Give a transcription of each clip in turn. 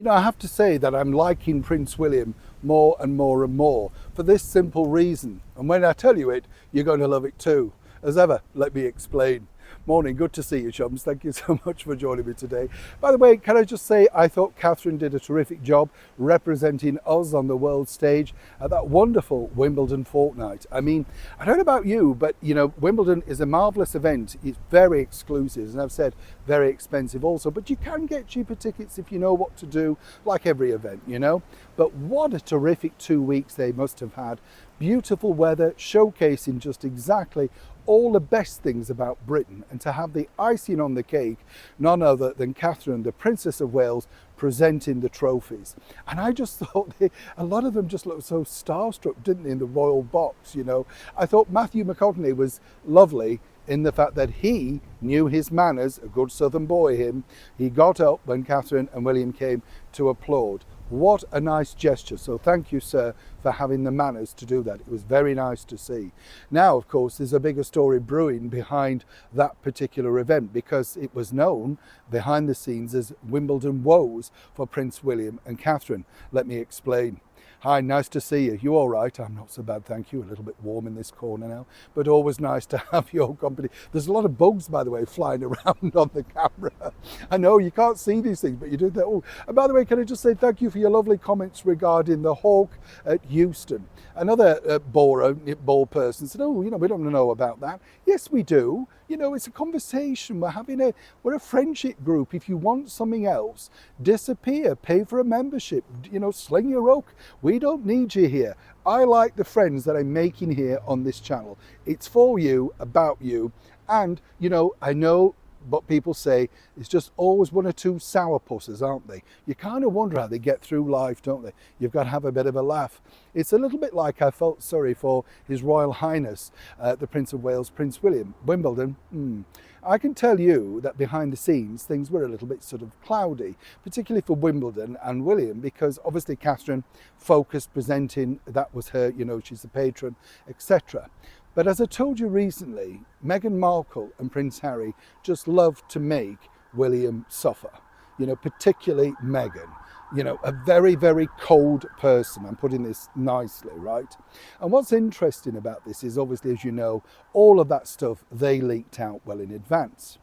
You know, I have to say that I'm liking Prince William more and more and more for this simple reason. And when I tell you it, you're going to love it too. As ever, let me explain. Morning, good to see you, chums. Thank you so much for joining me today. By the way, can I just say I thought Catherine did a terrific job representing us on the world stage at that wonderful Wimbledon fortnight. I mean, I don't know about you, but you know, Wimbledon is a marvellous event. It's very exclusive, and I've said very expensive also, but you can get cheaper tickets if you know what to do, like every event, you know. But what a terrific 2 weeks they must have had. Beautiful weather, showcasing just exactly all the best things about Britain, and to have the icing on the cake, none other than Catherine, the Princess of Wales, presenting the trophies. And I just thought a lot of them just looked so starstruck, didn't they, in the royal box, you know. I thought Matthew McConaughey was lovely in the fact that he knew his manners, a good southern boy him. He got up when Catherine and William came to applaud. What a nice gesture. So thank you, sir, for having the manners to do that. It was very nice to see. Now, of course, there's a bigger story brewing behind that particular event, because it was known behind the scenes as Wimbledon woes for Prince William and Catherine. Let me explain. Hi, nice to see you. You all right? I'm not so bad, thank you. A little bit warm in this corner now, but always nice to have your company. There's a lot of bugs, by the way, flying around on the camera. I know you can't see these things, but you do that. Oh, and by the way, can I just say thank you for your lovely comments regarding the Hawk at Euston. Another ball person said, oh, you know, we don't know about that. Yes, we do. You know, it's a conversation. We're a friendship group. If you want something else, disappear, pay for a membership, you know, sling your oak. We don't need you here. I like the friends that I'm making here on this channel. It's for you, about you. And, you know, I know what people say, it's just always one or two sourpusses, aren't they? You kind of wonder how they get through life, don't they? You've got to have a bit of a laugh. It's a little bit like I felt sorry for His Royal Highness, the Prince of Wales, Prince William. Wimbledon, I can tell you that behind the scenes, things were a little bit sort of cloudy, particularly for Wimbledon and William, because obviously Catherine focused presenting, that was her, you know, she's the patron, etc. But as I told you recently, Meghan Markle and Prince Harry just love to make William suffer, you know, particularly Meghan. You know, a very, very cold person. I'm putting this nicely, right? And what's interesting about this is, obviously, as you know, all of that stuff they leaked out well in advance.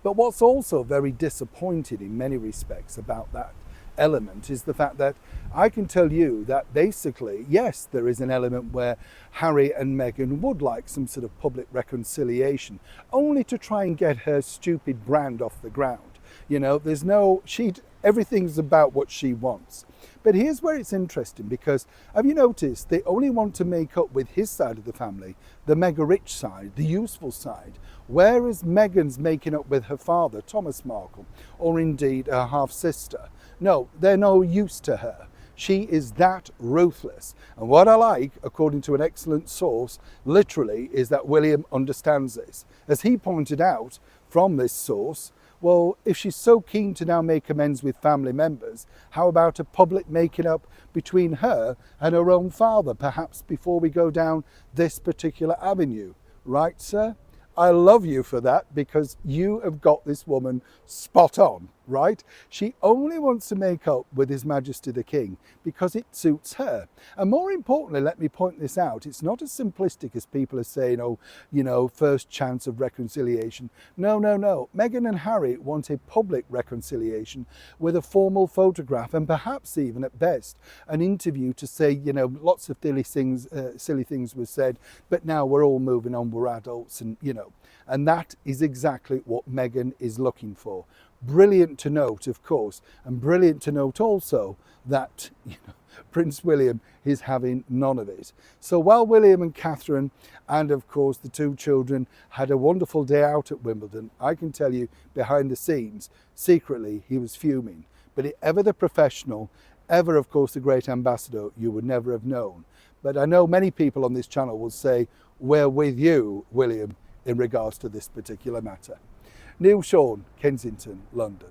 But what's also very disappointing in many respects about that element is the fact that I can tell you that basically, yes, there is an element where Harry and Meghan would like some sort of public reconciliation, only to try and get her stupid brand off the ground. You know, everything's about what she wants. But here's where it's interesting, because have you noticed they only want to make up with his side of the family, the mega rich side, the useful side, whereas Meghan's making up with her father, Thomas Markle, or indeed her half-sister. No, they're no use to her. She is that ruthless. And what I like, according to an excellent source, literally, is that William understands this. As he pointed out from this source, well, if she's so keen to now make amends with family members, how about a public making up between her and her own father, perhaps before we go down this particular avenue? Right, sir? I love you for that, because you have got this woman spot on, right? She only wants to make up with His Majesty the King because it suits her. And more importantly, let me point this out, it's not as simplistic as people are saying, oh, you know, first chance of reconciliation. No, no, no. Meghan and Harry want a public reconciliation with a formal photograph, and perhaps even at best an interview to say, you know, lots of silly things were said, but now we're all moving on, we're adults, and you know. And that is exactly what Meghan is looking for. Brilliant to note, of course, and brilliant to note also that, you know, Prince William is having none of it. So while William and Catherine, and of course the two children, had a wonderful day out at Wimbledon, I can tell you behind the scenes, secretly, he was fuming. But ever the professional, ever, of course, the great ambassador, you would never have known. But I know many people on this channel will say, we're with you, William, in regards to this particular matter. Neil Sean, Kensington, London.